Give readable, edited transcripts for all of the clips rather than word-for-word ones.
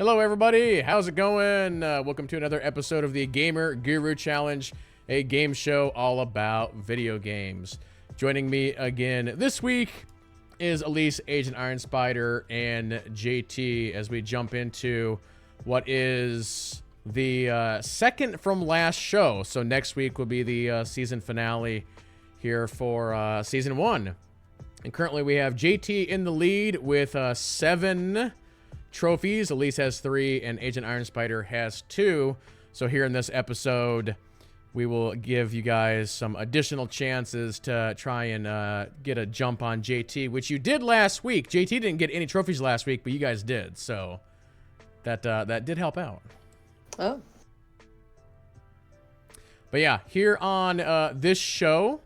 Hello, everybody. How's it going? Welcome to another episode of the Gamer Guru Challenge, a game show all about video games. Joining me again this week is Elise, Agent Iron Spider, and JT as we jump into what is the second from last show. So next week will be the season finale here for season 1. And currently we have JT in the lead with 7 trophies. Elise has 3 and Agent Iron Spider has 2. So here in this episode, we will give you guys some additional chances to try and get a jump on JT, which you did last week. JT didn't get any trophies last week, but you guys did. So that did help out. Oh. But yeah, here on this show,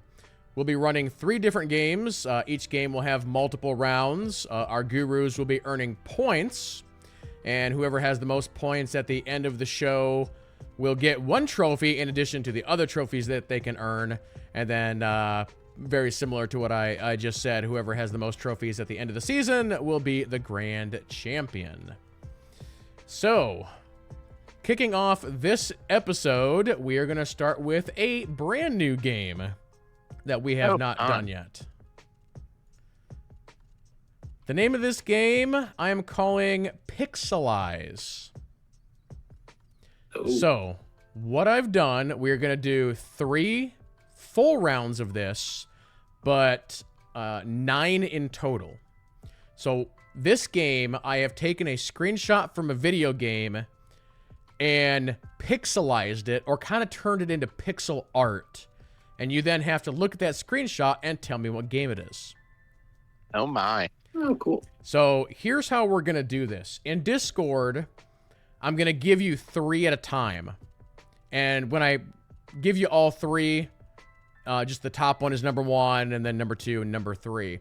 we'll be running 3 different games. Each game will have multiple rounds. Our gurus will be earning points. And whoever has the most points at the end of the show will get 1 trophy in addition to the other trophies that they can earn. And then, very similar to what I just said, whoever has the most trophies at the end of the season will be the grand champion. So, kicking off this episode, we are going to start with a brand new game that we have not done yet. The name of this game I am calling Pixelize. So, what I've done, we're going to do 3 full rounds of this, but 9 in total. So, this game, I have taken a screenshot from a video game and pixelized it, or kind of turned it into pixel art. And you then have to look at that screenshot and tell me what game it is. Oh my. Oh, cool. So here's how we're going to do this. In Discord, I'm going to give you 3 at a time. And when I give you all 3, just the top one is number 1, and then number 2 and number 3.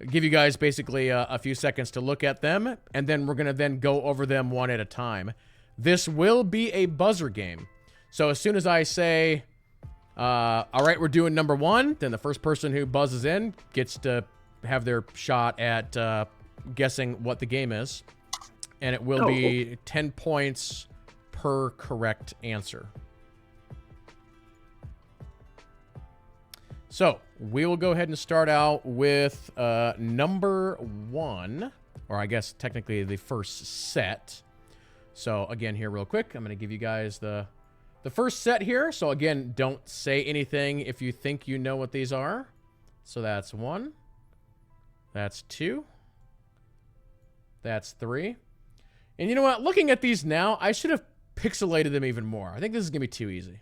I'll give you guys basically a few seconds to look at them, and then we're going to then go over them one at a time. This will be a buzzer game. So as soon as I say, all right, we're doing number 1, then the first person who buzzes in gets to have their shot at guessing what the game is. And it will be 10 points per correct answer. So we will go ahead and start out with number 1, or I guess technically the first set. So again, here real quick, I'm going to give you guys the first set here. So again, don't say anything if you think you know what these are. So that's 1. That's 2. That's 3. And you know what? Looking at these now, I should have pixelated them even more. I think this is going to be too easy.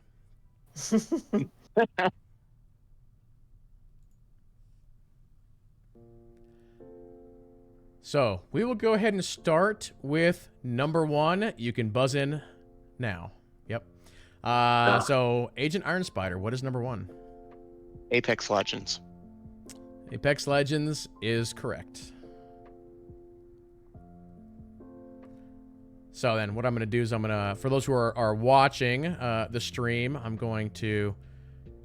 So we will go ahead and start with number 1. You can buzz in now. Yep. So Agent Iron Spider, what is number 1? Apex Legends. Apex Legends is correct. So then what I'm going to do is I'm going to, for those who are watching the stream, I'm going to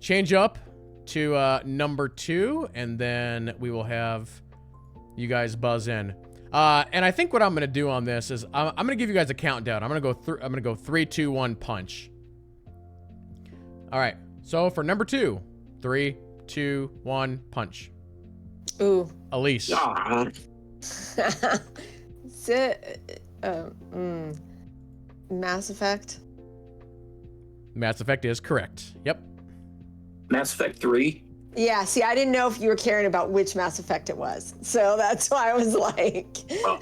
change up to number 2, and then we will have you guys buzz in. And I think what I'm going to do on this is I'm going to give you guys a countdown. I'm going to go 3, 2, 1, punch. All right. So for number 2, 3, 2, 1, punch. Ooh. Elise. Mass Effect. Mass Effect is correct. Yep. Mass Effect 3. Yeah, see, I didn't know if you were caring about which Mass Effect it was. So that's why I was like... Oh.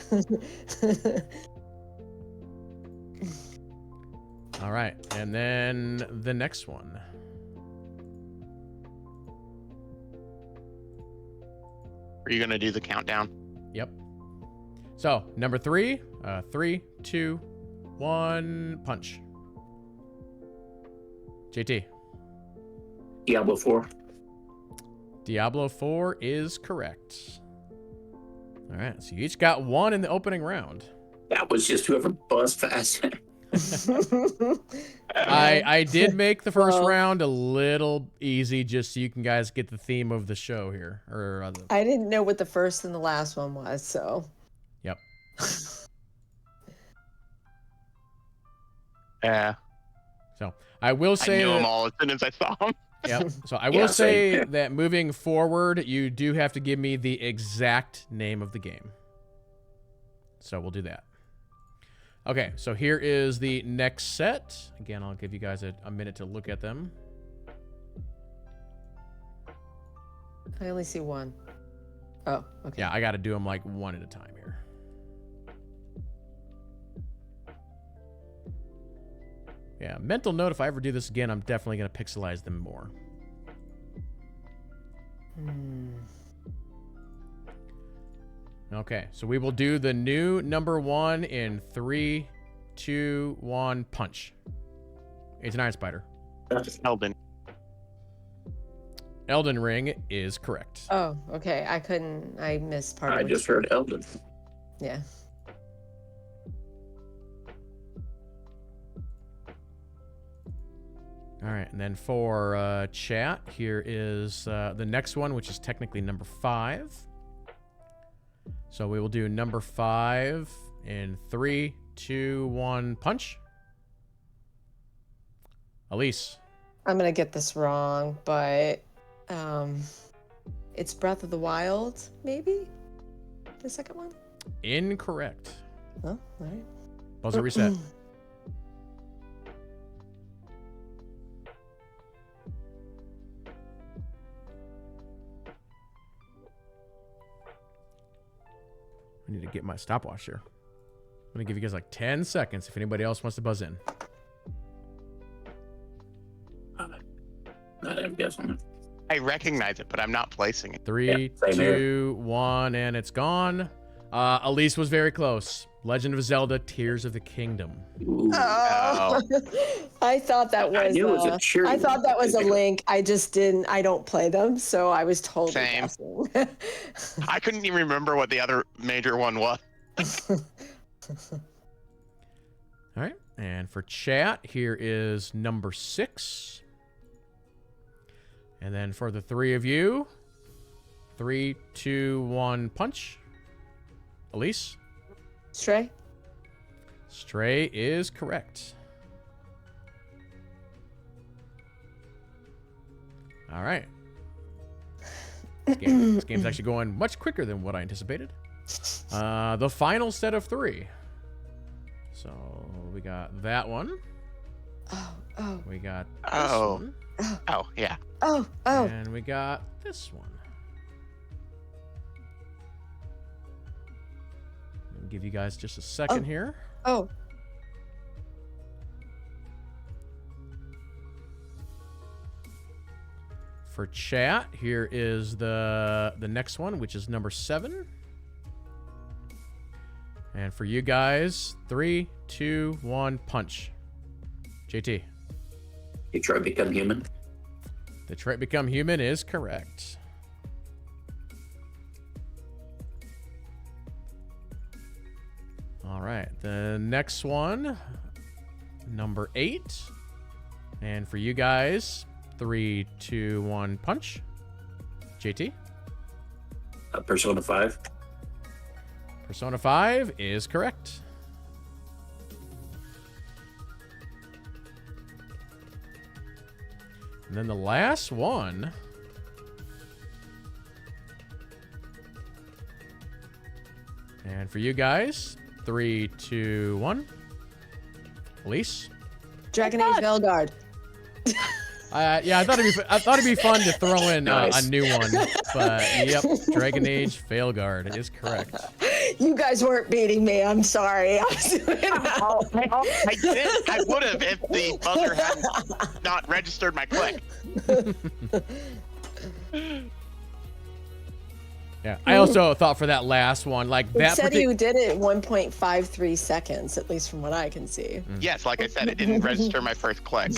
All right. And then the next one. Are you going to do the countdown? Yep. So, number 3, 3, 2, 1, punch. JT. Diablo 4. Diablo 4 is correct. All right, so you each got 1 in the opening round. That was just whoever buzzed fast. I did make the first round a little easy just so you can guys get the theme of the show here. I didn't know what the first and the last one was, so. Yep. Yeah. So I will I say knew that, them all as soon as I saw them. Yep. So I Yeah, will say same. that moving forward, you do have to give me the exact name of the game. So we'll do that. Okay, so here is the next set. Again, I'll give you guys a minute to look at them. I only see one. Oh, okay. Yeah, I got to do them like one at a time here. Yeah, mental note, if I ever do this again, I'm definitely going to pixelize them more. Okay, so we will do the new number 1 in 3, 2, 1, punch. It's an Iron Spider. Elden. Elden Ring is correct. Oh, okay. I missed part of I it. just heard Elden. Yeah. All right, and then for chat, here is the next one, which is technically number 5. So we will do number 5 in 3, 2, 1, punch. Elise. I'm gonna get this wrong, but it's Breath of the Wild, maybe? The second one? Incorrect. Oh, all right. Buzzer reset. I need to get my stopwatch here. I'm going to give you guys like 10 seconds if anybody else wants to buzz in. Not even guessing. I recognize it, but I'm not placing it. 3, Yeah, same here. 2, 1, and it's gone. Elise was very close. Legend of Zelda: Tears of the Kingdom. Ooh. Oh, I thought that was. I knew it was a cheerleader. I thought that was a link. I just didn't. I don't play them, so I was totally Same. guessing. I couldn't even remember what the other major one was. All right. And for chat, here is number 6. And then for the 3 of you, 3, 2, 1, punch. Elise. Stray. Stray is correct. All right. This game's actually going much quicker than what I anticipated. The final set of 3. So we got that one. Oh, We got this Oh. one. Oh, yeah. oh. And we got this one. I'll give you guys just a second here. Oh. For chat, here is the next one, which is number 7. And for you guys, 3, 2, 1, punch. JT. Detroit Become Human. Detroit Become Human is correct. All right, the next one, number 8. And for you guys, 3, 2, 1, punch. JT. Persona 5. Persona 5 is correct. And then the last one. And for you guys, 3, 2, 1. Elise. Dragon Age Velgard. Yeah, I thought it'd be fun to throw in Nice. a new one, but yep, Dragon Age Veilguard is correct. You guys weren't beating me. I'm sorry. I was doing I would have if the buzzer hadn't not registered my click. Yeah, I also thought for that last one, like It that. said you did it in 1.53 seconds, at least from what I can see. Yes, like I said, it didn't register my first click.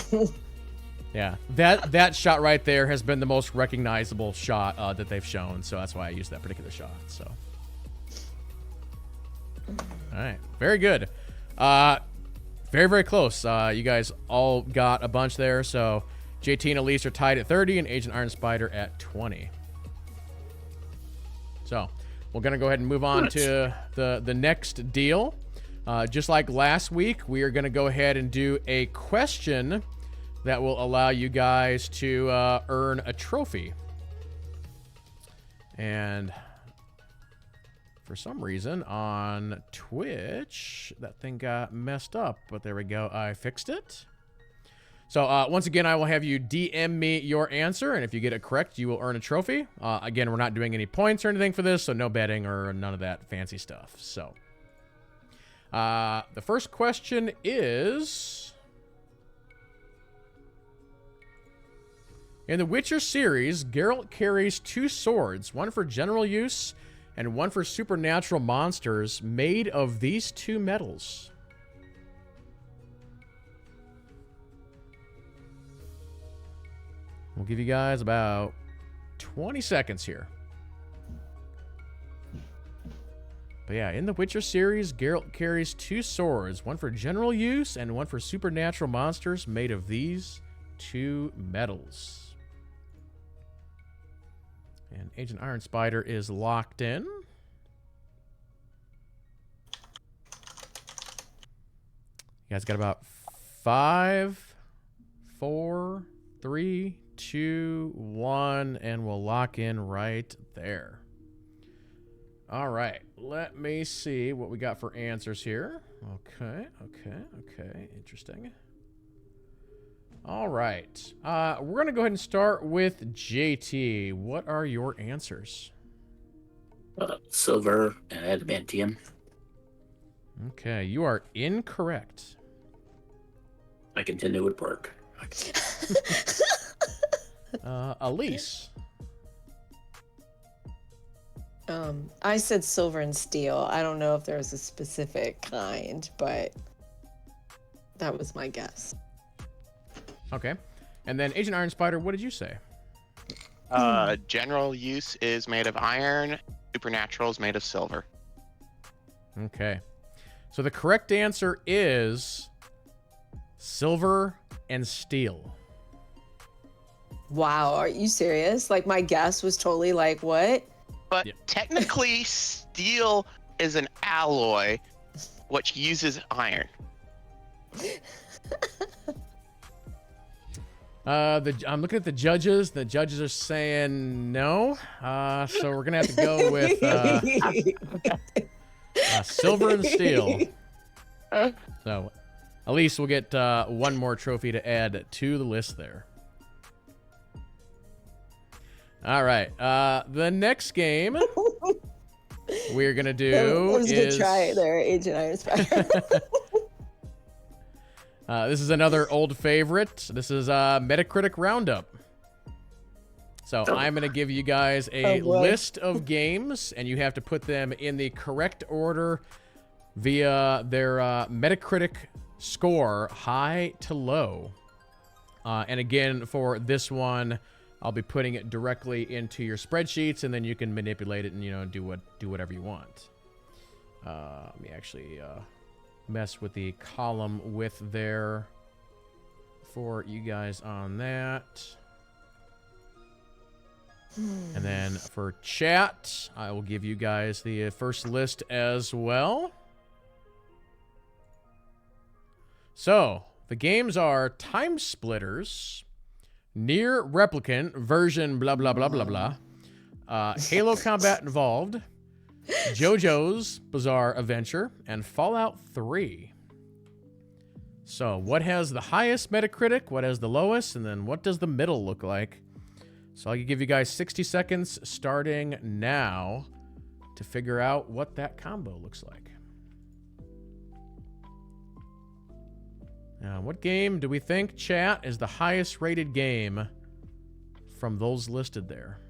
Yeah, that shot right there has been the most recognizable shot that they've shown, so that's why I used that particular shot. So, all right, very good, very very close. You guys all got a bunch there. So, JT and Elise are tied at 30, and Agent Iron Spider at 20. So, we're gonna go ahead and move on to the next deal. Just like last week, we are going to go ahead and do a question that will allow you guys to earn a trophy. And for some reason on Twitch, that thing got messed up, but there we go. I fixed it. So once again, I will have you DM me your answer, and if you get it correct, you will earn a trophy. Again, we're not doing any points or anything for this, so no betting or none of that fancy stuff. So the first question is, in the Witcher series, Geralt carries 2 swords, one for general use and one for supernatural monsters, made of these 2 metals. We'll give you guys about 20 seconds here. But yeah, in the Witcher series, Geralt carries 2 swords, one for general use and one for supernatural monsters, made of these 2 metals. And Agent Iron Spider is locked in. You guys got about 5, 4, 3, 2, 1, and we'll lock in right there. All right, let me see what we got for answers here. Okay. Interesting. All right, we're gonna go ahead and start with JT. What are your answers? Silver and adamantium. Okay, you are incorrect. I continue with work. Elise. I said silver and steel. I don't know if there was a specific kind, but that was my guess. Okay. And then Agent Iron Spider, what did you say? General use is made of iron. Supernatural is made of silver. Okay. So the correct answer is silver and steel. Wow, are you serious? Like, my guess was totally like, what? But Yep. technically, steel is an alloy which uses iron. I'm looking at the judges. The judges are saying no. So we're gonna have to go with silver and steel. So Elise will get one more trophy to add to the list there. All right. The next game we're gonna do That was a is good try there, Agent Iron Spider. this is another old favorite. This is Metacritic Roundup. So I'm going to give you guys a list of games, and you have to put them in the correct order via their Metacritic score, high to low. And again, for this one, I'll be putting it directly into your spreadsheets, and then you can manipulate it and, you know, do whatever you want. Let me actually mess with the column width there for you guys on that. And then for chat, I will give you guys the first list as well. So the games are Time Splitters, Nier Replicant, version blah blah blah blah blah, Halo Combat Involved, JoJo's Bizarre Adventure, and Fallout 3. So what has the highest Metacritic, what has the lowest, and then what does the middle look like? So I'll give you guys 60 seconds starting now to figure out what that combo looks like. Now, what game do we think, chat, is the highest rated game from those listed there?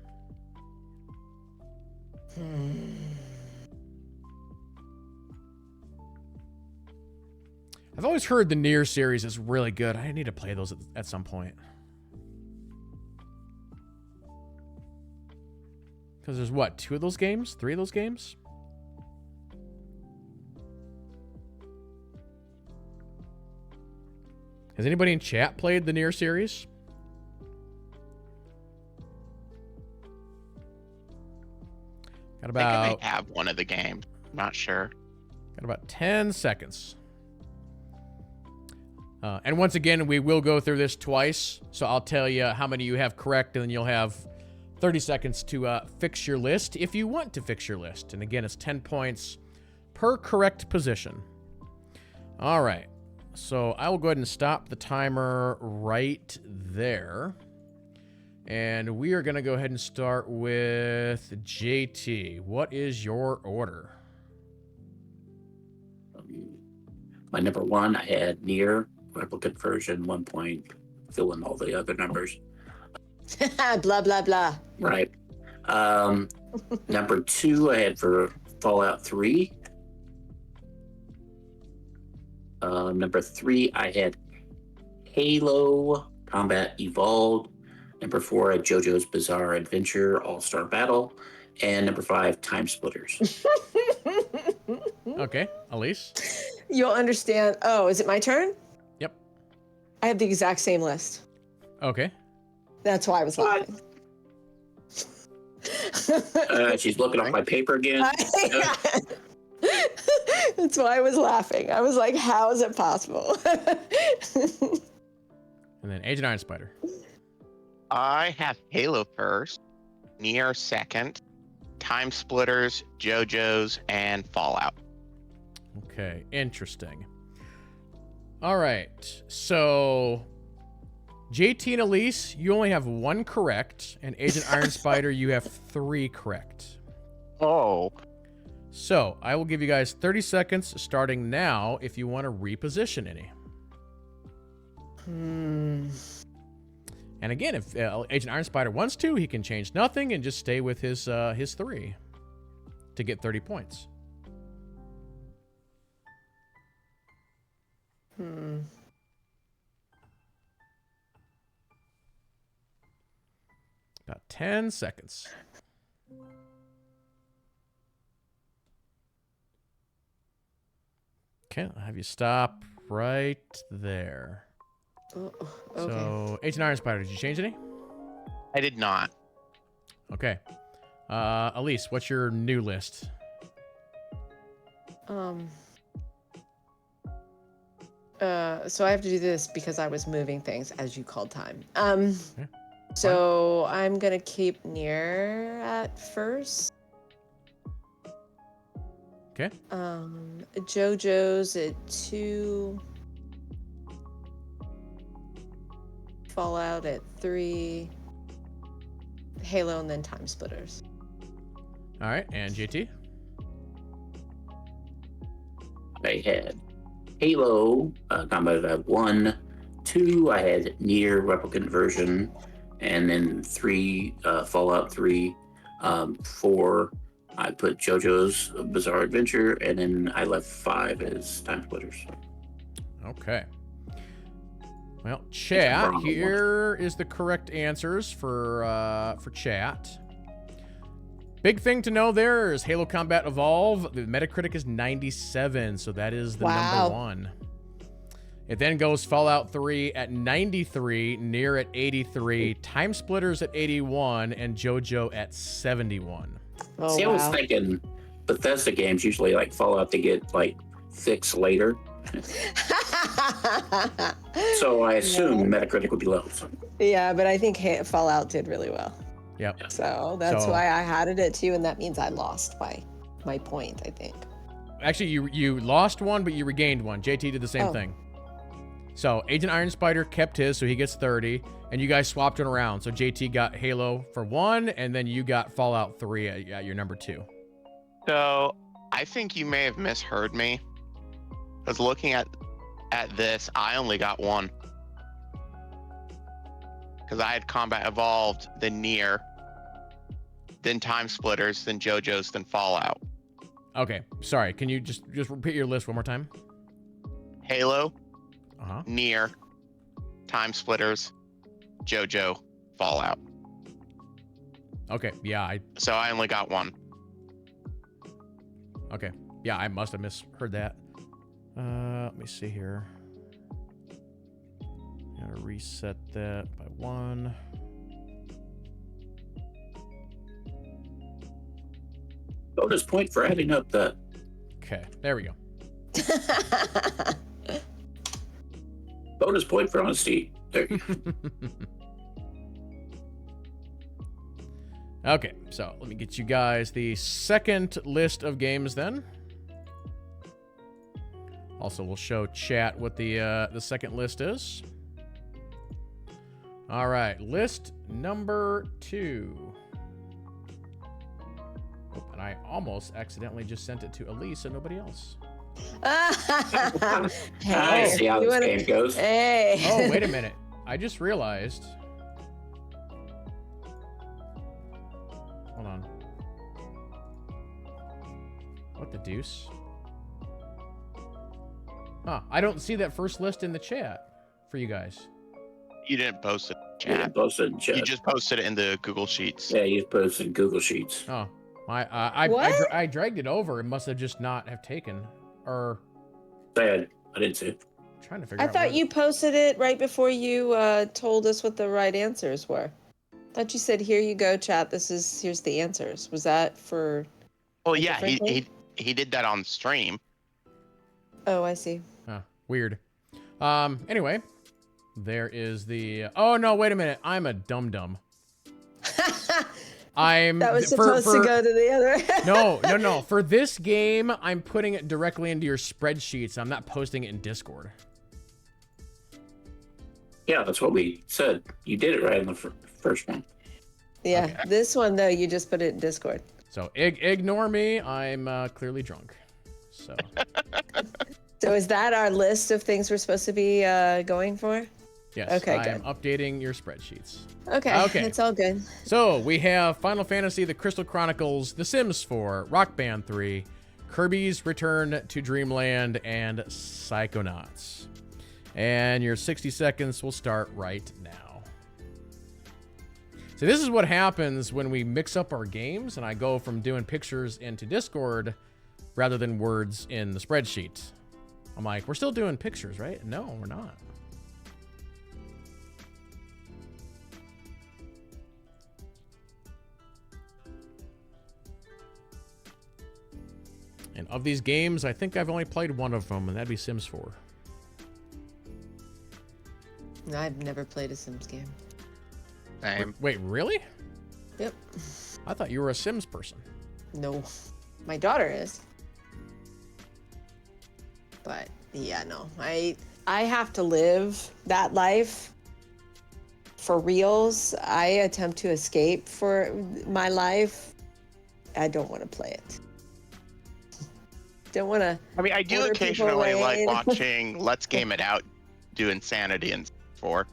I've always heard the Nier series is really good. I need to play those at some point. Because there's what, 2 of those games? 3 of those games? Has anybody in chat played the Nier series? Got I think I about may have one of the games. I'm not sure. Got about 10 seconds. And once again, we will go through this twice. So I'll tell you how many you have correct, and then you'll have 30 seconds to fix your list if you want to fix your list. And again, it's 10 points per correct position. All right. So I will go ahead and stop the timer right there. And we are going to go ahead and start with JT. What is your order? My number 1, I had near replicant version 1 point, fill in all the other numbers. Blah, blah, blah. Right. Number 2, I had for Fallout 3. Number 3, I had Halo Combat Evolved. Number 4, I had JoJo's Bizarre Adventure All-Star Battle. And number 5, Time Splitters. Okay, Elise? You'll understand. Oh, is it my turn? Yep. I have the exact same list. Okay. That's why I was laughing. She's looking off my paper again. That's why I was laughing. I was like, how is it possible? And then Agent Iron Spider. I have Halo first, Nier second, Time Splitters, JoJo's, and Fallout. Okay, interesting. All right, so JT and Elise, you only have 1 correct, and Agent Iron Spider, you have 3 correct. Oh. So I will give you guys 30 seconds starting now if you want to reposition any. And again, if Agent Iron Spider wants to, he can change nothing and just stay with his 3 to get 30 points. About 10 seconds. Okay, I'll have you stop right there. Oh, okay. So, Agent Iron Spider, did you change any? I did not. Okay. Elise, what's your new list? So I have to do this because I was moving things as you called time. Okay. So I'm gonna keep Nier at first. Okay. JoJo's at 2. Fallout at 3. Halo and then Time Splitters. All right, and JT? I had Halo Combat at 1. 2, I had Nier Replicant version. And then 3, Fallout 3. 4, I put JoJo's Bizarre Adventure. And then I left 5 as Time Splitters. Okay. Well, chat, here is the correct answers for chat. Big thing to know there is Halo Combat Evolve. The Metacritic is 97, so that is the number 1. It then goes Fallout 3 at 93, Nier at 83, Time Splitters at 81, and JoJo at 71. Oh, See, I was wow. thinking Bethesda games usually like Fallout to get like fixed later. So I assume Metacritic would be low. So. Yeah, but I think Fallout did really well. Yep. So that's why I had it at 2, and that means I lost by my point, I think. Actually, you lost 1, but you regained 1. JT did the same thing. So Agent Iron Spider kept his, so he gets 30, and you guys swapped it around. So JT got Halo for 1, and then you got Fallout 3 at your number 2. So I think you may have misheard me. Because looking at this, I only got 1. Because I had Combat Evolved, then Nier, then Time Splitters, then JoJo's, then Fallout. Okay, sorry. Can you just repeat your list one more time? Halo, Uh-huh. Nier, Time Splitters, JoJo, Fallout. Okay, yeah, So I only got 1. okay. Yeah, I must have misheard that. Let me see here. Gotta reset that by 1. Bonus point for adding up that. Okay, there we go. Bonus point for honesty. There you go. Okay, so let me get you guys the second list of games then. Also, we'll show chat what the second list is. All right, list number 2. Oh, and I almost accidentally just sent it to Elise and nobody else. I Hey, see how you this wanna- game goes. Hey. Oh, wait a minute. I just realized. Hold on. What the deuce? Huh, I don't see that first list in the chat for you guys. You didn't post it in Yeah, chat. posted in chat. You just posted it in the Google Sheets. Yeah, you posted Google Sheets. Oh, I What? I dragged it over. It must have just not have taken. Or Sad. I didn't see it. I'm trying to figure I out. thought what- you posted it right before you told us what the right answers were. Thought you said, "Here you go, chat. Here's the answers." Was that for? Oh A yeah, different thing? he did that on stream. Oh, I see. Huh, weird. Anyway, there is the. Oh no! Wait a minute. I'm a dum-dum. I'm. That was for- supposed to go to the other. No. For this game, I'm putting it directly into your spreadsheets. I'm not posting it in Discord. Yeah, that's what we said. You did it right in the first one. Yeah, Okay. this one though, you just put it in Discord. So ignore me. I'm clearly drunk. So So is that our list of things we're supposed to be going for? yes, Okay, I am good. updating your spreadsheets. Okay, Okay. it's all good. So we have Final Fantasy: The Crystal Chronicles, The Sims 4, Rock Band 3, Kirby's Return to Dreamland, and Psychonauts. And your 60 seconds will start right now. So this is what happens when we mix up our games and I go from doing pictures into Discord rather than words in the spreadsheet. I'm like, we're still doing pictures, right? No, we're not. And of these games, I think I've only played one of them, and that'd be Sims 4. I've never played a Sims game. Same. Wait, really? Yep. I thought you were a Sims person. No, my daughter is. But yeah, no, I have to live that life for reals. I attempt to escape for my life. I don't want to play it. Don't want to. I mean, I do Order people occasionally like away. watching Let's Game It Out do Insanity and 4.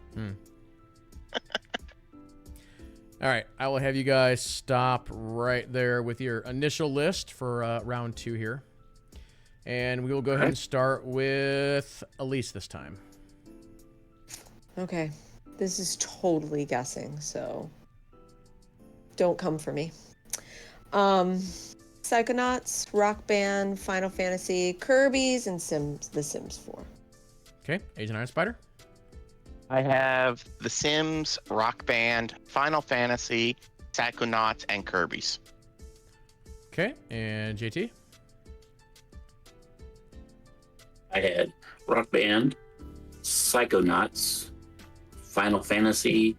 All right, I will have you guys stop right there with your initial list for round 2 here. And we will go ahead and start with Elise this time. Okay, this is totally guessing, so don't come for me. Psychonauts, Rock Band, Final Fantasy, Kirby's, and The Sims 4. Okay, Agent Iron Spider. I have The Sims, Rock Band, Final Fantasy, Psychonauts, and Kirby's. Okay, and JT. I had Rock Band, Psychonauts, Final Fantasy,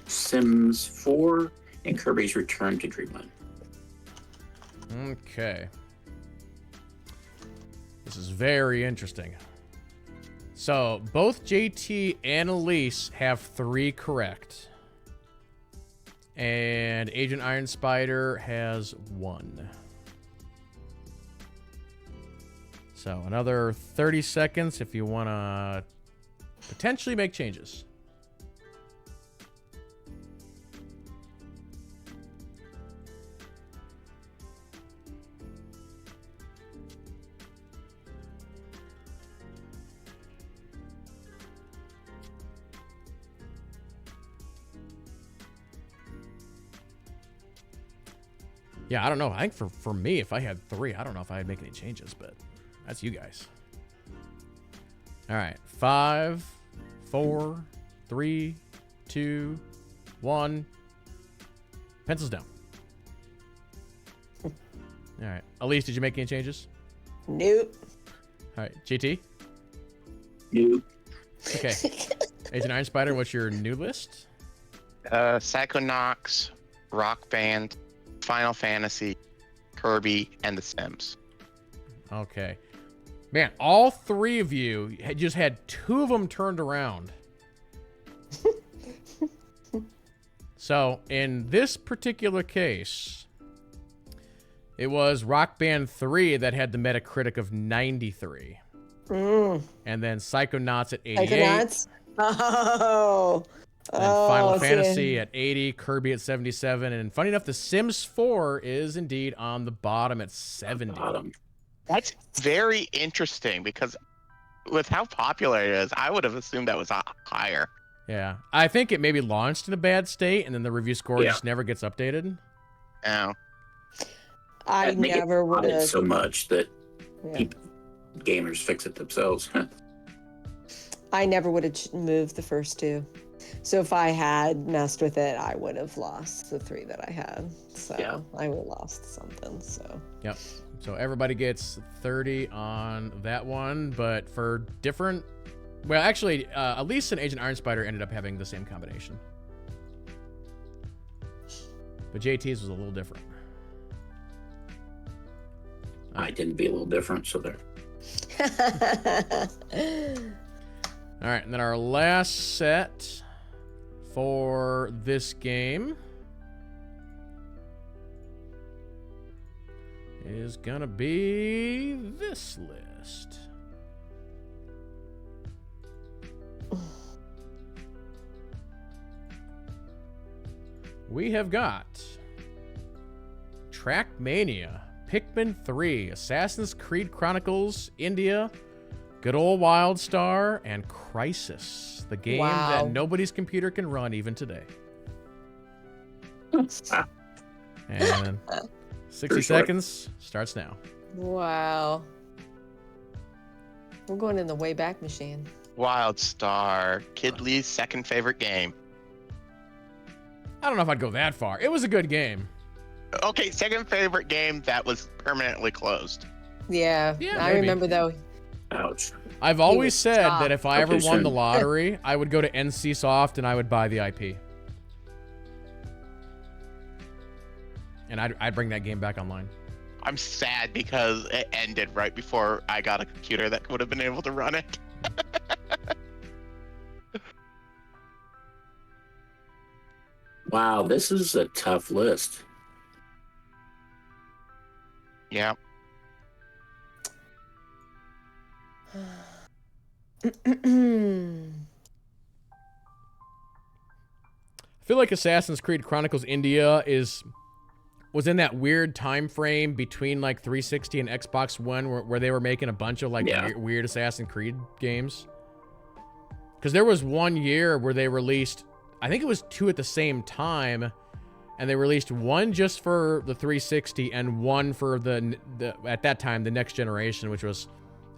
Sims 4, and Kirby's Return to Dreamland. Okay. This is very interesting. So, both JT and Elise have 3 correct. And Agent Iron Spider has 1. So, another 30 seconds if you want to potentially make changes. Yeah, I don't know. I think for me, if I had 3, I don't know if I'd make any changes, but that's you guys. All right. 5, 4, 3, 2, 1. Pencils down. All right. Elise, did you make any changes? Nope. All right. GT? New. Okay. Agent Iron Spider, what's your new list? Psychonauts, Rock Band, Final Fantasy, Kirby, and The Sims. Okay. Man, all three of you had just had two of them turned around. So, in this particular case, it was Rock Band 3 that had the Metacritic of 93. And then Psychonauts at 88. Psychonauts? Oh. And Final see. Fantasy at 80, Kirby at 77, and funny enough, The Sims 4 is indeed on the bottom at 70. Bottom. That's very interesting because with how popular it is, I would have assumed that was higher. Yeah, I think it maybe launched in a bad state, and then the review score just never gets updated. Oh. I They get never would modded have. so much that Yeah. gamers fix it themselves. I never would have moved the first two. So if I had messed with it, I would have lost the three that I had. So Yeah. I would have lost something. So Yep. So everybody gets 30 on that one, but for different. Well, actually, Elise and Agent Iron Spider ended up having the same combination. But JT's was a little different. I tend to be a little different, so there. All right, and then our last set for this game is gonna be this list. We have got Trackmania, Pikmin 3, Assassin's Creed Chronicles India, Good Old WildStar, and Crysis, the game Wow. that nobody's computer can run even today. And 60 Pretty short. seconds starts now. Wow. We're going in the way back machine. WildStar, Kidley's second favorite game. I don't know if I'd go that far. It was a good game. Okay, second favorite game that was permanently closed. Yeah. Yeah, I maybe. remember though. Ouch. I've always was said top. that if I ever Okay, won the soon. lottery, I would go to NC Soft and I would buy the IP. And I'd bring that game back online. I'm sad because it ended right before I got a computer that would have been able to run it. Wow, this is a tough list. Yeah. I feel like Assassin's Creed Chronicles India was in that weird time frame between like 360 and Xbox One where they were making a bunch of like Yeah. weird Assassin's Creed games. Because there was one year where they released, I think it was two at the same time, and they released one just for the 360 and one for the at that time the next generation, which was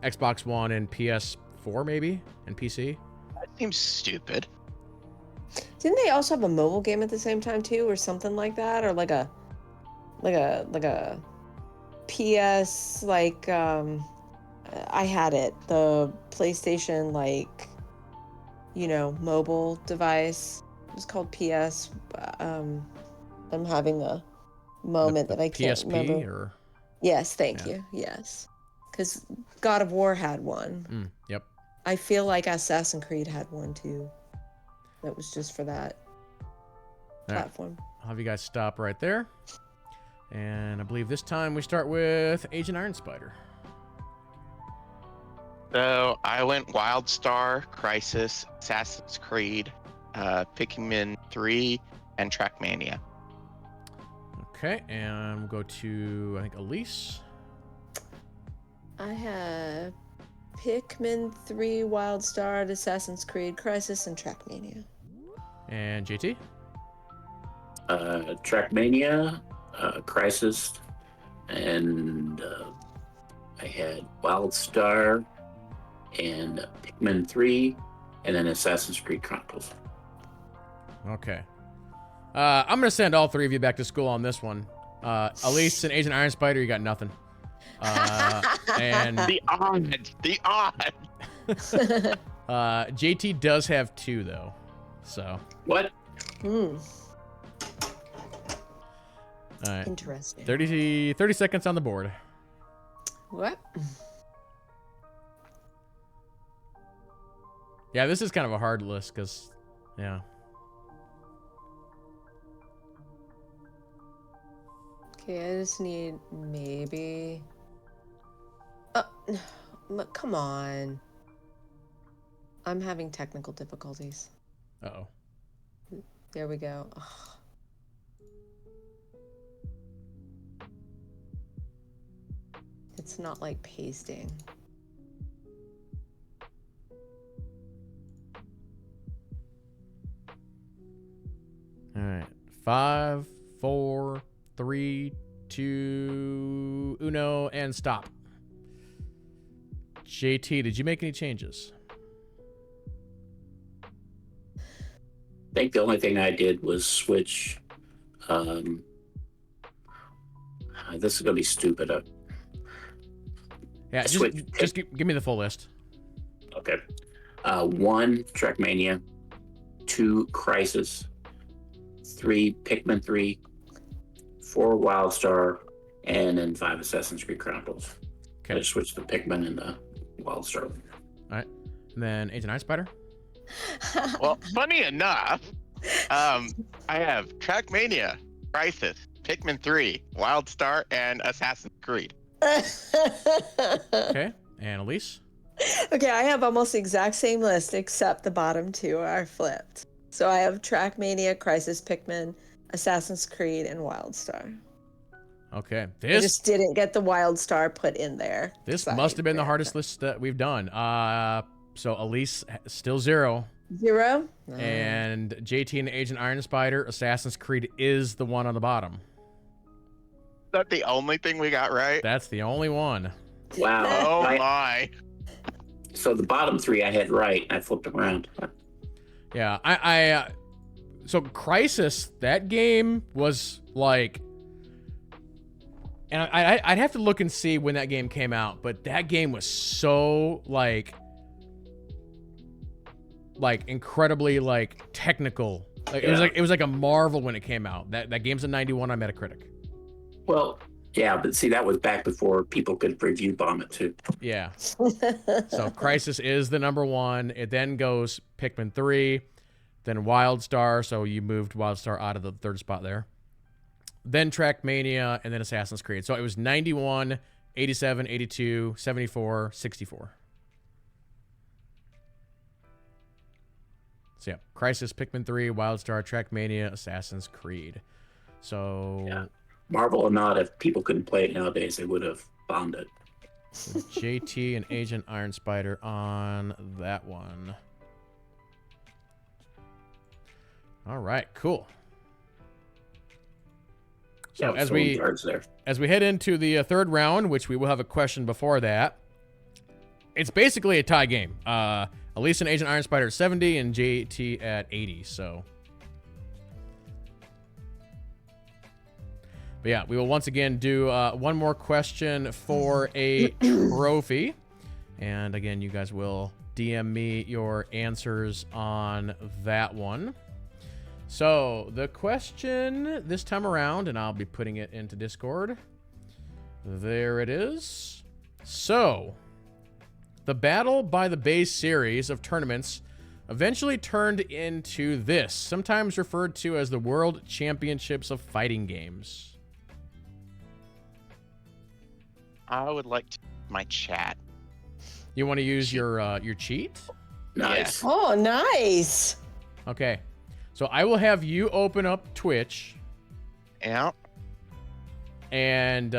Xbox One and PS4 maybe and PC. That seems stupid. Didn't they also have a mobile game at the same time too, or something like that, or like a PS I had it, the PlayStation mobile device. It was called PS. I'm having a moment that I can't PSP remember. or Yes, thank Yeah. you. Yes, because God of War had one. yep. I feel like Assassin's Creed had one too. That was just for that All right. platform. I'll have you guys stop right there. And I believe this time we start with Agent Iron Spider. So I went WildStar, Crysis, Assassin's Creed, Pikmin 3, and Trackmania. Okay, and we'll go to, I think, Elise. I have Pikmin 3, WildStar, Assassin's Creed, Crysis, and Trackmania. And JT. Trackmania, Crysis, and I had WildStar and Pikmin 3, and then Assassin's Creed Chronicles. Okay. I'm going to send all three of you back to school on this one Elise and Agent Iron Spider, you got nothing. And The odd. JT does have 2 though, so. What? Hmm. All right. Interesting. 30 seconds on the board. What? Yeah, this is kind of a hard list because, yeah. Okay, I just need maybe. Come on. I'm having technical difficulties. Uh-oh. There we go. Ugh. It's not like pasting. All right. 5, 4, 3, 2, uno, and stop. JT, did you make any changes? I think the only thing I did was switch. This is gonna be stupid. Yeah, just give me the full list. Okay. 1 Trackmania, 2 Crisis, 3 Pikmin 3, 4 WildStar, and then 5 Assassin's Creed Chronicles. Okay. I just switched the Pikmin and the WildStar. All right. And then Agent Iron Spider. Well, funny enough, I have Trackmania, Crisis, Pikmin 3, WildStar, and Assassin's Creed. Okay. And Elise. Okay, I have almost the exact same list except the bottom 2 are flipped. So I have Trackmania, Crisis, Pikmin, Assassin's Creed, and WildStar. Okay. I just didn't get the WildStar put in there. This So must have been the I- hardest list that we've done. So Elise still 0, 0? and JT and Agent Iron Spider. Assassin's Creed is the one on the bottom. Is that the only thing we got right? That's the only one. Wow. Oh I- my. so the bottom 3 I had right. I flipped them around. Yeah, so Crisis, that game was like, and I'd have to look and see when that game came out, but that game was so like incredibly like technical. Like it was like a marvel when it came out. That game's a 91 on Metacritic. Well, yeah, but see, that was back before people could review bomb it too. Yeah. So Crisis is the number 1. It then goes Pikmin 3, then WildStar. So you moved WildStar out of the 3rd spot there. Then Trackmania, and then Assassin's Creed. So it was 91, 87, 82, 74, 64. So yeah, Crisis, Pikmin 3, WildStar, Trackmania, Assassin's Creed. So Yeah. Marvel or not, if people couldn't play it nowadays, they would have bombed it. JT and Agent Iron Spider on that one. All right, cool. So Yeah, as throwing we darts there. head into the 3rd round, which we will have a question before that, it's basically a tie game. Elise and Agent Iron Spider at 70 and JT at 80. So, but yeah, we will once again do one more question for a trophy, and again, you guys will DM me your answers on that one. So the question this time around, and I'll be putting it into Discord. There it is. So, the Battle by the Bay series of tournaments eventually turned into this, sometimes referred to as the World Championships of Fighting Games. I would like to my chat. You want to use your cheat? Nice. Oh, nice. Okay. So I will have you open up Twitch, Yeah. and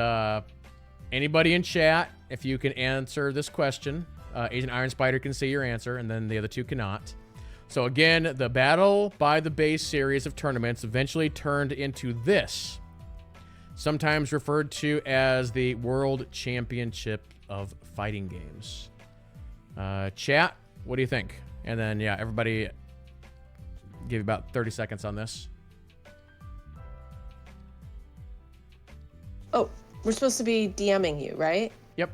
anybody in chat, if you can answer this question, Agent Iron Spider can see your answer, and then the other 2 cannot. So again, the Battle by the Bay series of tournaments eventually turned into this, sometimes referred to as the World Championship of Fighting Games. Chat, what do you think? And then, yeah, everybody give you about 30 seconds on this. Oh, we're supposed to be DMing you, right? Yep.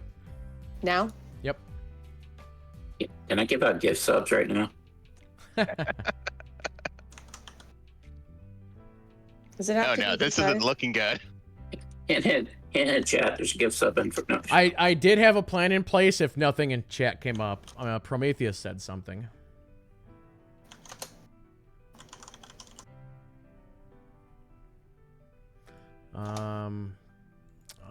Now? Yep. Can I give out gift subs right now? Does it have Oh to no, be this decided? isn't looking good. In chat, there's a gift sub in for no. I did have a plan in place if nothing in chat came up. Prometheus said something.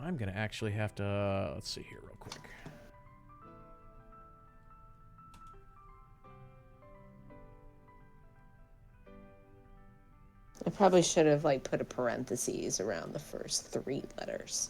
I'm gonna actually have to let's see here real quick. I probably should have like put a parentheses around the first 3 letters.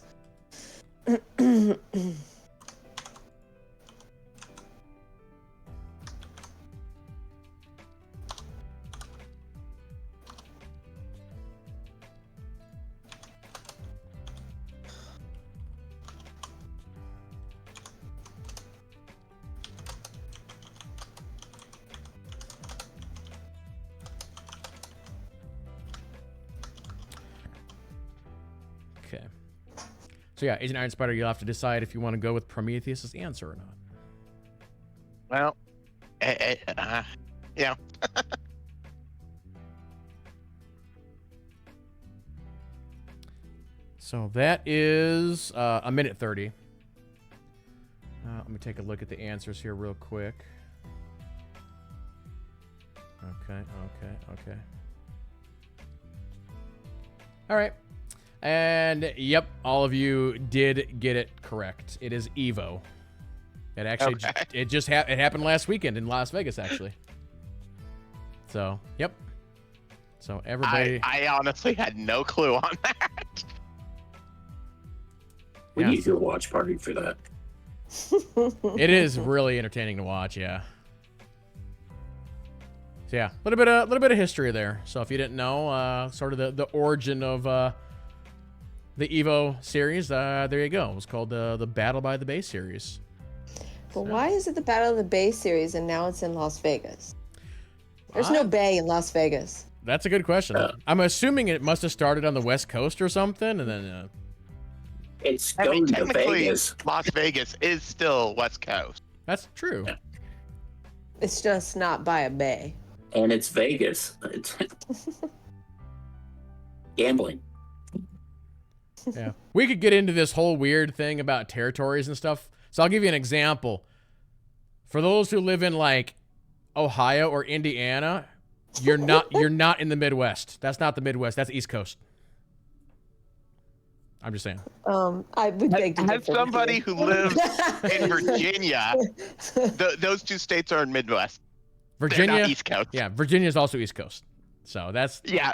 Okay. So yeah, Agent Iron Spider, you'll have to decide if you want to go with Prometheus's answer or not. Well, yeah. So that is a minute 30. Let me take a look at the answers here real quick. Okay. All right. And yep, all of you did get it correct. It is Evo. It actually it happened last weekend in Las Vegas actually. So, yep. So everybody I honestly had no clue on that. We Yeah. need to do a watch party for that. it is really entertaining to watch, yeah. So yeah, a little bit of history there. So if you didn't know, sort of the origin of the Evo series, there you go. It was called the Battle by the Bay series. But why is it the Battle of the Bay series and now it's in Las Vegas? There's no bay in Las Vegas. That's a good question. I'm assuming it must have started on the West Coast or something, and then It's I mean, going to technically, Vegas. Las Vegas is still West Coast. that's true. Yeah. It's just not by a bay. And it's Vegas. It's gambling. Yeah. We could get into this whole weird thing about territories and stuff. So I'll give you an example. For those who live in like Ohio or Indiana, you're not in the Midwest. That's not the Midwest. That's East Coast. I'm just saying. I would beg to As differ with somebody you. who lives in Virginia, those two states are in Midwest. They're Virginia, not East Coast. yeah, Virginia is also East Coast. So that's Yeah.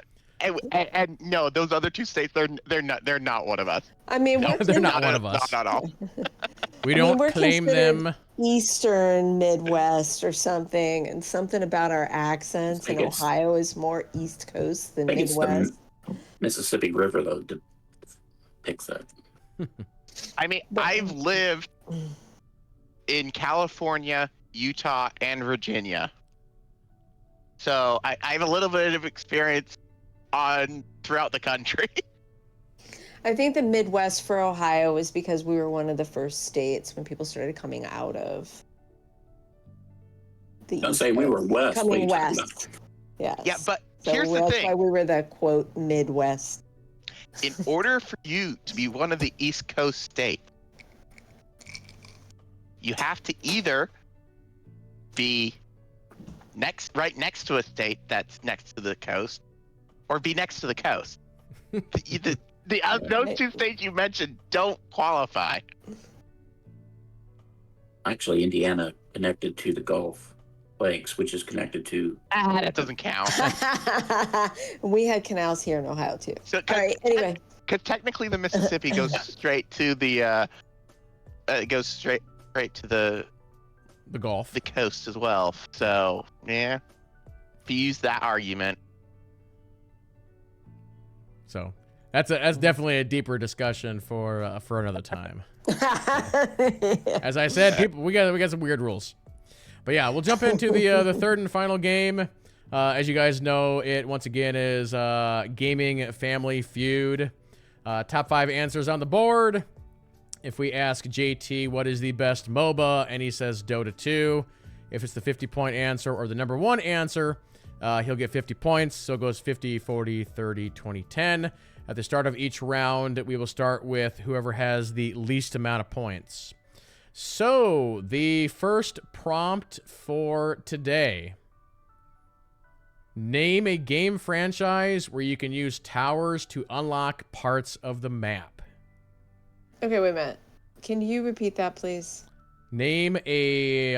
And no, those other two states, they're not one of us. I mean, No, we're they're not Not one of us. Not at all. We I mean, don't we're claim considered them. Eastern Midwest or something, and something about our accents. I And think it's- Ohio is more East Coast than I think it's Midwest. the Mississippi River, though, that picks that. I mean, I've lived in California, Utah, and Virginia. So I have a little bit of experience throughout the country. I think the Midwest for Ohio is because we were one of the first states when people started coming out of the Don't East say we were Coast. west. What are Coming you talking west. Yes. Yeah, but So here's the that's thing. why we were the quote Midwest. In order for you to be one of the East Coast states, you have to either be right next to a state that's next to the coast, or be next to the coast. Those two states you mentioned don't qualify. Actually, Indiana connected to the Gulf Lakes, which is connected to. That doesn't count. We had canals here in Ohio too. So, All right. Anyway, because technically the Mississippi goes straight to the straight to the Gulf. coast as well. So yeah, if you use that argument, So that's definitely a deeper discussion for another time. As I said, we got some weird rules. But yeah, we'll jump into the third and final game. As you guys know, it once again is Gaming Family Feud. Top 5 answers on the board. If we ask JT what is the best MOBA, and he says Dota 2, if it's the 50-point answer or the number 1 answer, he'll get 50 points. So it goes 50, 40, 30, 20, 10. At the start of each round, we will start with whoever has the least amount of points. So the first prompt for today. Name a game franchise where you can use towers to unlock parts of the map. Okay, wait a minute. Can you repeat that, please? Name a...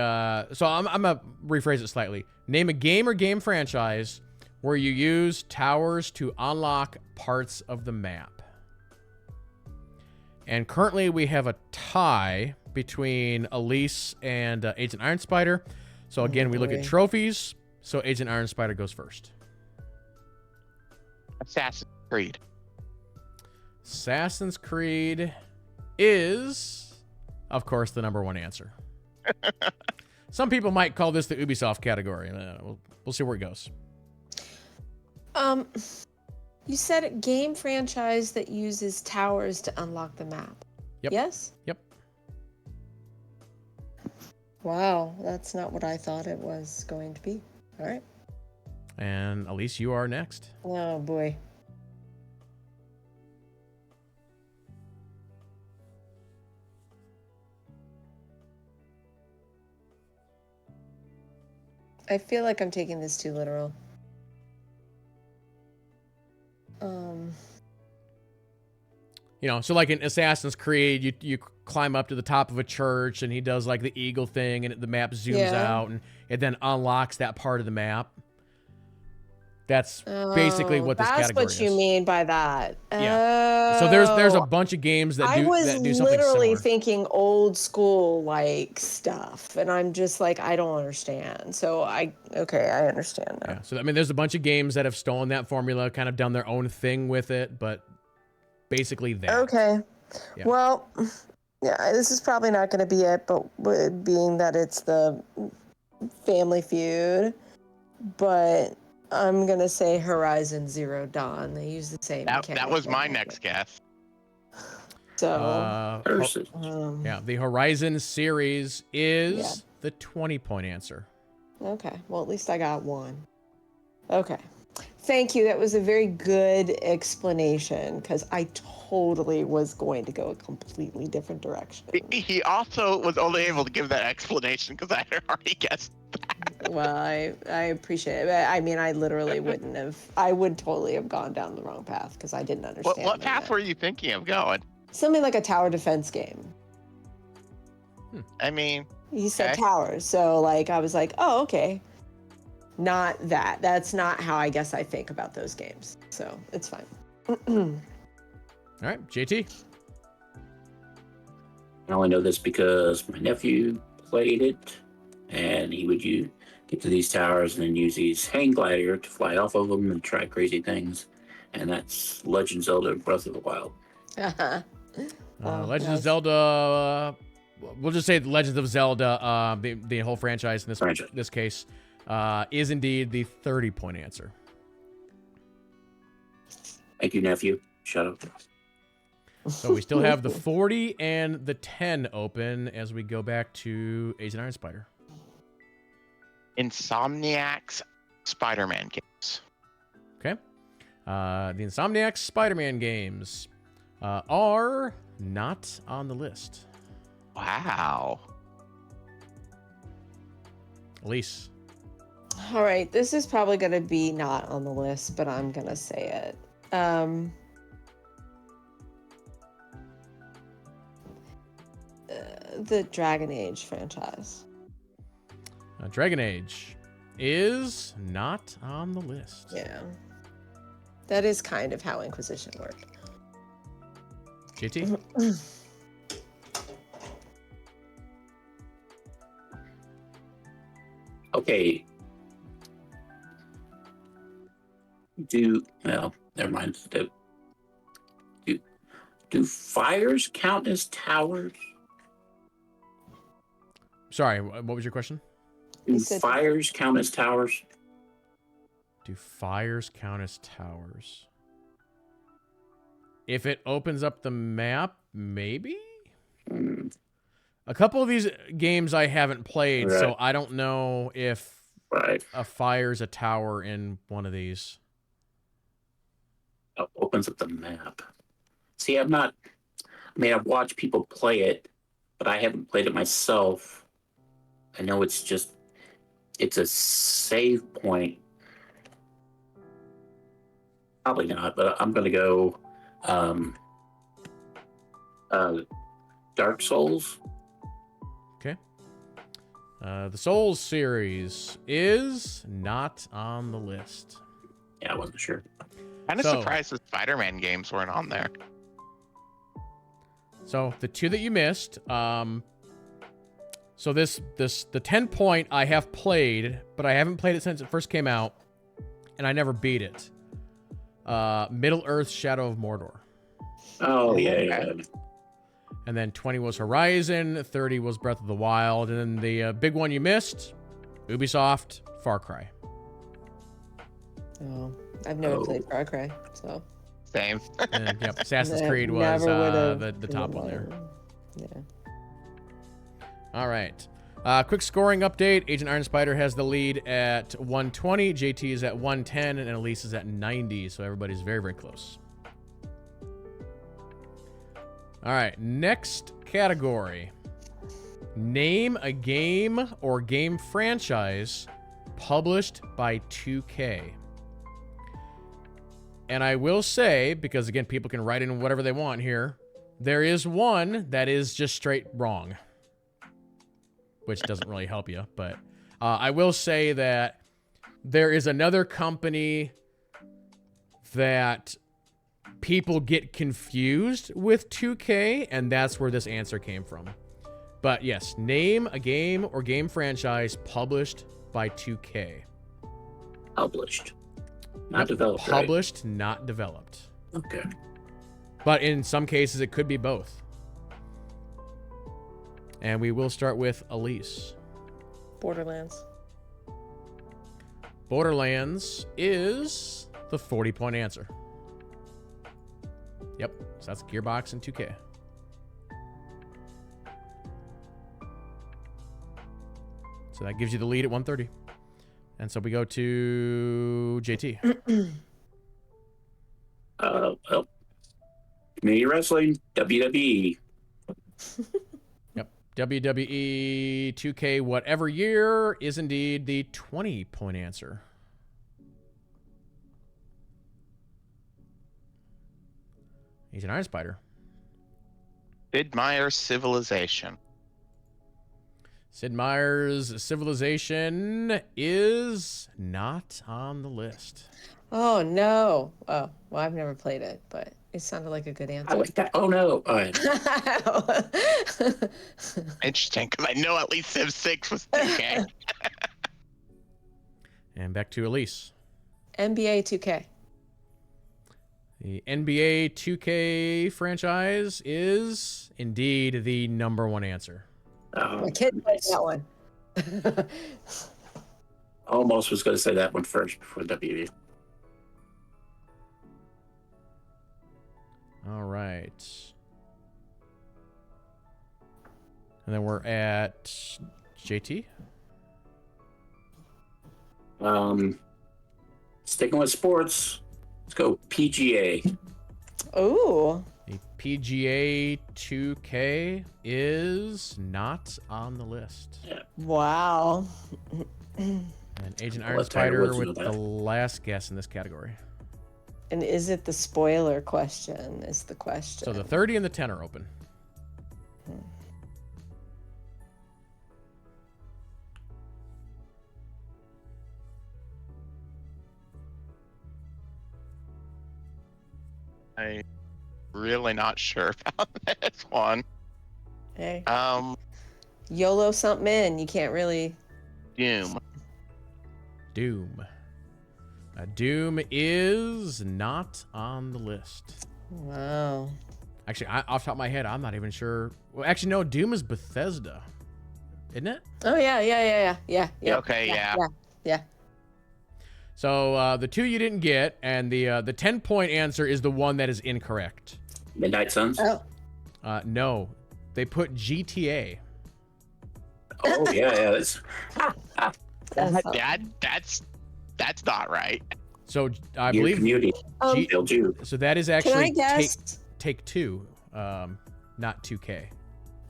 so I'm going to rephrase it slightly. Name a game or game franchise where you use towers to unlock parts of the map. And currently we have a tie between Elise and Agent Iron Spider. So again, we look at trophies. So Agent Iron Spider goes first. Assassin's Creed. Assassin's Creed is, of course, the number 1 answer. Some people might call this the Ubisoft category. We'll see where it goes. You said a game franchise that uses towers to unlock the map. Yep. Yes? Yep. Wow, that's not what I thought it was going to be. All right. And Elise, you are next. Oh, boy. I feel like I'm taking this too literal. So like in Assassin's Creed, you climb up to the top of a church, and he does like the eagle thing, and the map zooms out, and it then unlocks that part of the map. That's basically what this category is. That's what you mean by that. Yeah. So there's a bunch of games that do something similar. I was literally thinking old school like stuff, and I'm just like, I don't understand. So I understand now. Yeah. So I mean, there's a bunch of games that have stolen that formula, kind of done their own thing with it, but basically that. Okay. Yeah. Well, yeah, this is probably not going to be it, but being that it's the Family Feud, but I'm going to say Horizon Zero Dawn. They use the same mechanic. That was my next guess. So, the Horizon series is the 20-point answer. Okay. Well, at least I got one. Okay. Thank you. That was a very good explanation, because I totally was going to go a completely different direction. He also was only able to give that explanation because I had already guessed that. Well, I appreciate it. I mean, I literally wouldn't have. I would totally have gone down the wrong path because I didn't understand. What path were you thinking of going? Something like a tower defense game. I mean, He said towers, so like I was like, oh, okay. Not that. That's not how I guess I think about those games. So it's fine. All right, JT. I only know this because my nephew played it, and he would get to these towers and then use these hang glider to fly off of them and try crazy things. And that's Legend of Zelda Breath of the Wild. Legend of Zelda. We'll just say Legends of Zelda. The whole franchise in this case is indeed the 30-point answer. Thank you, nephew. Shut up. So we still have the 40 and the 10 open as we go back to Agent Iron Spider. Insomniac's Spider-Man games. Okay. The Insomniac's Spider-Man games are not on the list. Wow. Elise. All right, this is probably going to be not on the list, but I'm going to say it. The Dragon Age franchise. Dragon Age is not on the list. Yeah. That is kind of how Inquisition worked. JT? Okay. Well, never mind. Do fires count as towers? Sorry, what was your question? Do fires count as towers? Do fires count as towers? If it opens up the map, maybe? Hmm, A couple of these games I haven't played, so Right. I don't know if right. a fire's a tower in one of these. Oh, opens up the map. See, I'm not. I mean, I've watched people play it, but I haven't played it myself. I know it's a save point. Probably not, but I'm gonna go um, Dark Souls. Okay. The Souls series is not on the list. Yeah, I wasn't sure. Kind of So- surprised the Spider-Man games weren't on there. So the two that you missed, so the 10 point I have played, but I haven't played it since it first came out, and I never beat it. Middle Earth: Shadow of Mordor. Oh yeah, yeah. And then 20 was Horizon, 30 was Breath of the Wild, and then the big one you missed, Ubisoft, Far Cry. Oh, I've never Oh. played Far Cry, so. Same. And yep, Assassin's I Creed was never would've the been top one there. involved. Yeah. All right. Quick scoring update. Agent Iron Spider has the lead at 120. JT is at 110, and Elise is at 90. So everybody's very, very close. All right. Next category. Name a game or game franchise published by 2K. And I will say, because again, people can write in whatever they want here, there is one that is just straight wrong, which doesn't really help you. But I will say that there is another company that people get confused with 2K, and that's where this answer came from. But yes, name a game or game franchise published by 2K. Published, not Yep, developed. Published, not developed. Right? Okay. But in some cases, it could be both. And we will start with Elise. Borderlands. Borderlands is the 40-point answer. Yep, so that's Gearbox and 2K. So that gives you the lead at 130. And so we go to JT. Well, Community Wrestling, WWE. Yep, WWE 2K whatever year is indeed the 20-point answer. He's an Iron Spider. Sid Meier's Civilization. Sid Meier's Civilization is not on the list. Oh no. Oh, well, I've never played it, but it sounded like a good I answer. like that. Oh no. Interesting, because I know at least Civ 6 was 2K. And back to Elise. NBA 2K. The NBA 2K franchise is indeed the number one answer. My kid played that one. Almost was going to say that one first before WWE. All right. And then we're at JT. Sticking with sports, let's go PGA. Oh. The PGA 2K is not on the list. Wow. And Agent I'll Iron let Tiger Spider Woods with know the that. last guess in this category. And is it the spoiler question? Is the question. So the 30 and the 10 are open. I'm really not sure about this one. Hey, YOLO something in. You can't really. Doom. Doom. Doom is not on the list. Wow. Actually, off the top of my head, I'm not even sure. Well, actually, no. Doom is Bethesda, isn't it? Oh yeah. Okay, yeah. Yeah. So the 2 you didn't get, and the 10-point answer is the one that is incorrect. Midnight Suns. Oh, No, they put GTA. Oh yeah. That's, that's not- That's not right. So I your believe community Um, failed you. so. That is Can I actually guess? take 2, not 2K.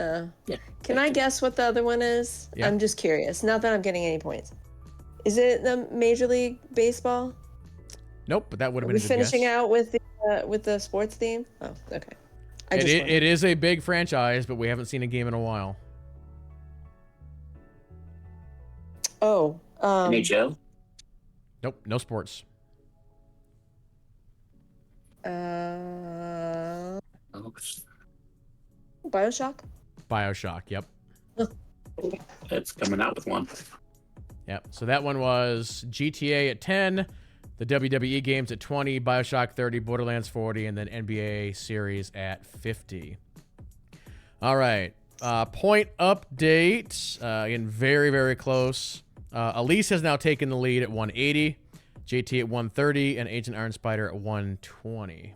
Yeah. Can I guess what the other one is? Yeah. I'm just curious. Not that I'm getting any points. Is it the Major League Baseball? Nope, but that would Are have been we a good finishing guess. out with the sports theme? Oh, okay. It is a big franchise, but we haven't seen a game in a while. Oh, NHL. Nope, no sports. Oh, BioShock. BioShock. Yep. that's coming out with one. Yep. So that one was GTA at 10, the WWE games at 20, BioShock 30, Borderlands 40, and then NBA series at 50. All right. Point update. Again, very, very close. Elise has now taken the lead at 180, JT at 130, and Agent Iron Spider at 120.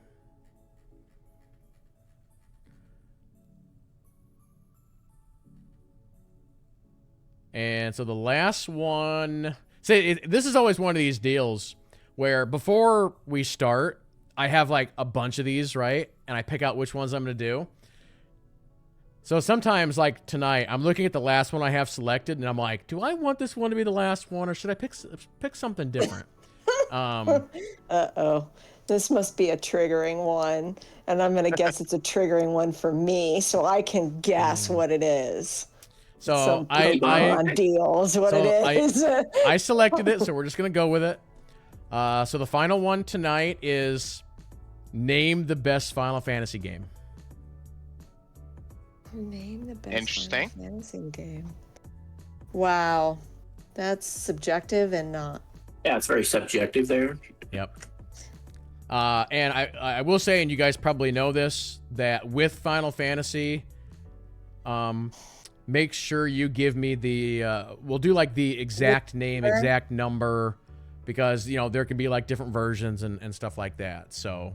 And so the last one... this is always one of these deals where before we start, I have like a bunch of these, right? And I pick out which ones I'm going to do. So sometimes, like tonight, I'm looking at the last one I have selected, and I'm like, do I want this one to be the last one, or should I pick something different? Uh-oh. This must be a triggering one. And I'm going to guess it's a triggering one for me, so I can guess what it is. So Some I Pokemon deals, what so it is. I selected it, so we're just going to go with it. So the final one tonight is name the best Final Fantasy game. Name the best Interesting. Final Fantasy game. Wow. That's subjective and not. Yeah, it's very subjective there. Yep. And I will say, and you guys probably know this, that with Final Fantasy, make sure you give me the, we'll do like the exact name, exact number, because, you know, there can be like different versions and stuff like that. So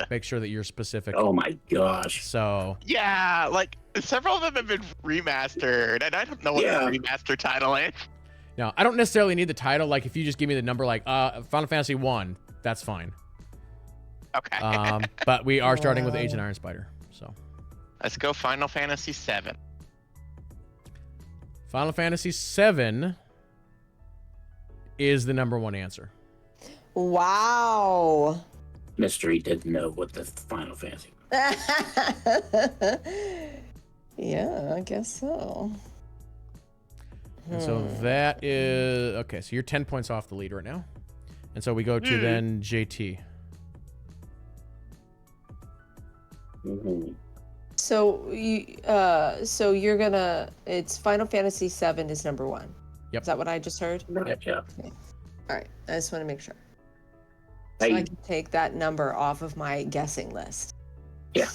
make sure that you're specific. Oh my gosh. So Yeah, like several of them have been remastered, and I don't know what Yeah. the remaster title is. now I don't necessarily need the title. Like if you just give me the number, like Final Fantasy 1, that's fine. Okay. But we are starting with Agent Iron Spider. So Let's go Final Fantasy VII. Final Fantasy 7 is the number 1 answer. Wow. Mystery didn't know what the Final Fantasy. Yeah, I guess so. And so that is okay. So you're 10 points off the lead right now, and so we go to then JT. Mhm. So you're gonna. It's Final Fantasy VII is number 1. Yep. Is that what I just heard? Right, yeah. All right. I just want to make sure. So I I, can take that number off of my guessing list. yeah.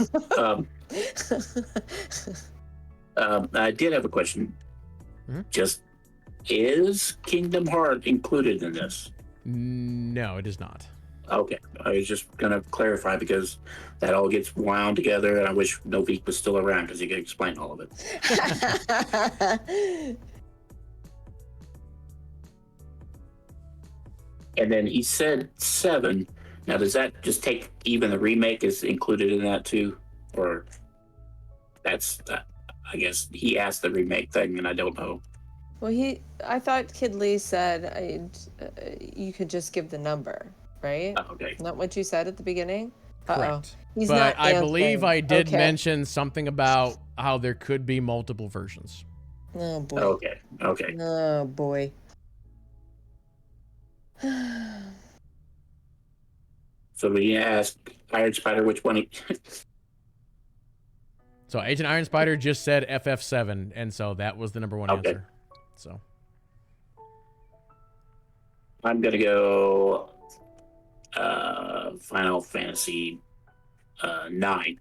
I did have a question. Mhm. Just is Kingdom Hearts included in this? No, it is not. Okay, I was just gonna clarify because that all gets wound together, and I wish Novik was still around because he could explain all of it. And then he said 7. Now, does that just take even the remake is included in that too, or that's? I guess he asked the remake thing, and I don't know. Well, I thought Kid Lee said you could just give the number, right? Okay. Not what you said at the beginning? Uh-oh. Correct. He's But not I believe I answering. did Okay. mention something about how there could be multiple versions. Oh, boy. Okay. Okay. Oh, boy. So we asked Iron Spider which one he. So Agent Iron Spider just said FF7, and so that was the number 1 Okay. answer. So I'm gonna go Final Fantasy 9.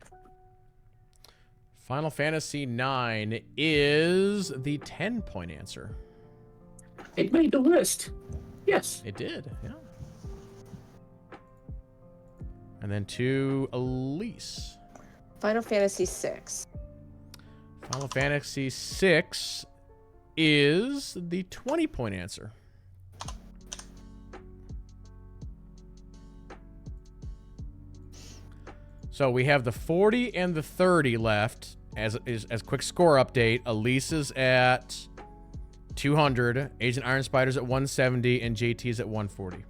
Final Fantasy 9 is the 10-point answer. It made the list. Yes. It did, yeah. And then to Elise. Final Fantasy VI. Final Fantasy VI is the 20-point answer. So we have the 40 and the 30 left. As quick score update, Elise is at 200, Agent Iron Spider's at 170, and JT's at 140.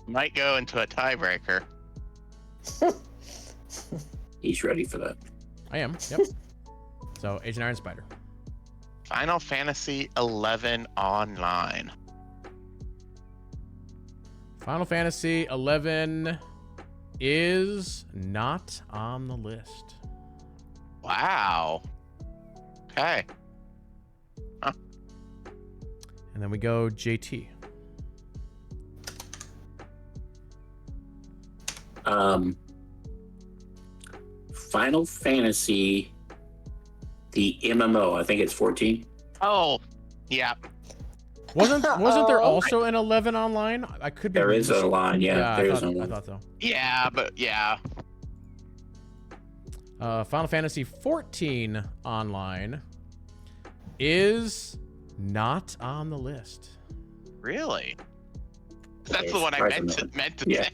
Might go into a tiebreaker. He's ready for that. I am, yep. So, Agent Iron Spider. Final Fantasy 11 Online. Final Fantasy 11 is not on the list. Wow. Okay. And then we go JT. Final Fantasy, the MMO, I think it's 14. Oh, yeah. Wasn't there also an 11 online? I could be. There is a line, yeah. There is a I line. thought so. Yeah, but yeah. Final Fantasy 14 online is not on the list. Really? That's Yeah, the one I meant surprisingly. to Yeah. say.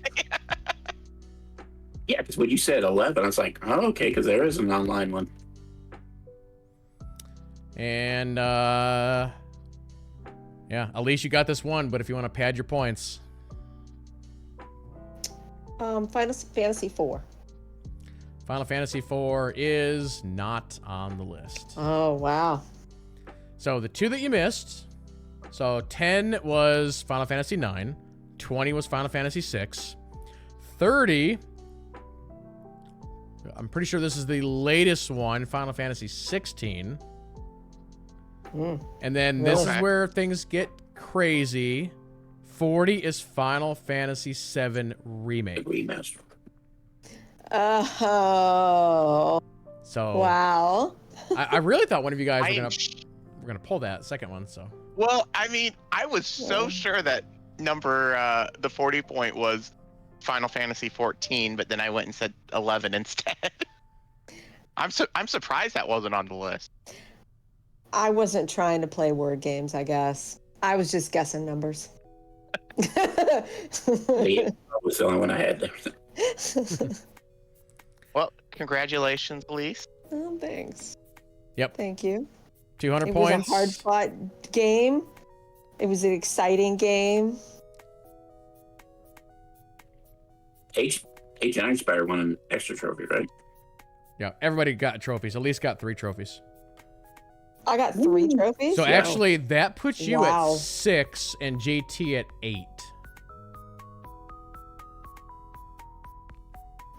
Yeah, because when you said 11, I was like, oh, okay, because there is an online one. And yeah, Elise, you got this one, but if you want to pad your points. Final Fantasy IV. Final Fantasy IV is not on the list. Oh, wow. So the two that you missed. So 10 was Final Fantasy 9. 20 was Final Fantasy 6. 30. I'm pretty sure this is the latest one, Final Fantasy 16. And then this Really? is where things get crazy. 40 is Final Fantasy 7 Remake. Remaster. Oh, So wow. I really thought one of you guys I- were gonna pull that second one. So Well, I mean, I was so Yeah. sure that the 40 point was Final Fantasy 14, but then I went and said 11 instead. I'm surprised that wasn't on the list. I wasn't trying to play word games, I guess. I was just guessing numbers. Yeah, that was the only one I had there. Well, congratulations, Elise. Oh, thanks. Yep. Thank you. 200 It points. was a hard-fought game. It was an exciting game. Agent Iron Spider won an extra trophy, right? Yeah, everybody got trophies. Elise got 3 trophies. I got 3 trophies. So actually, that puts you Wow. at 6 and JT at 8.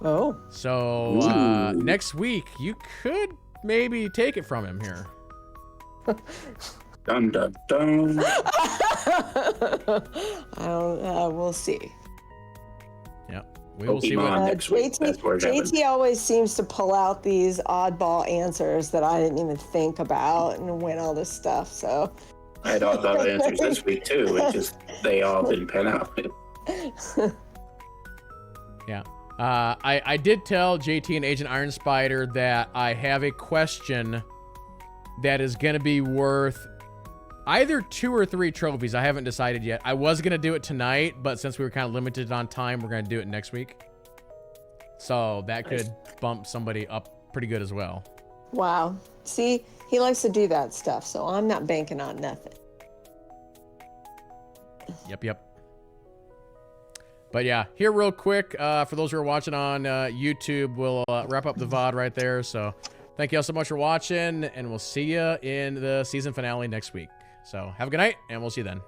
Oh. So Ooh. next week, you could maybe take it from him here. Dun dun dun. I don't. We'll see. Yeah, we will see Pokemon what. next week. That's where it happened. JT always seems to pull out these oddball answers that I didn't even think about and win all this stuff. So. I had all the other answers this week too. It's just they all didn't pan out. Yeah. I did tell JT and Agent Iron Spider that I have a question that is going to be worth either 2 or 3 trophies. I haven't decided yet. I was going to do it tonight, but since we were kind of limited on time, we're going to do it next week. So that could bump somebody up pretty good as well. Wow. See, he likes to do that stuff, so I'm not banking on nothing. Yep. But yeah, here real quick, for those who are watching on YouTube, we'll wrap up the VOD right there. So thank you all so much for watching, and we'll see you in the season finale next week. So have a good night, and we'll see you then.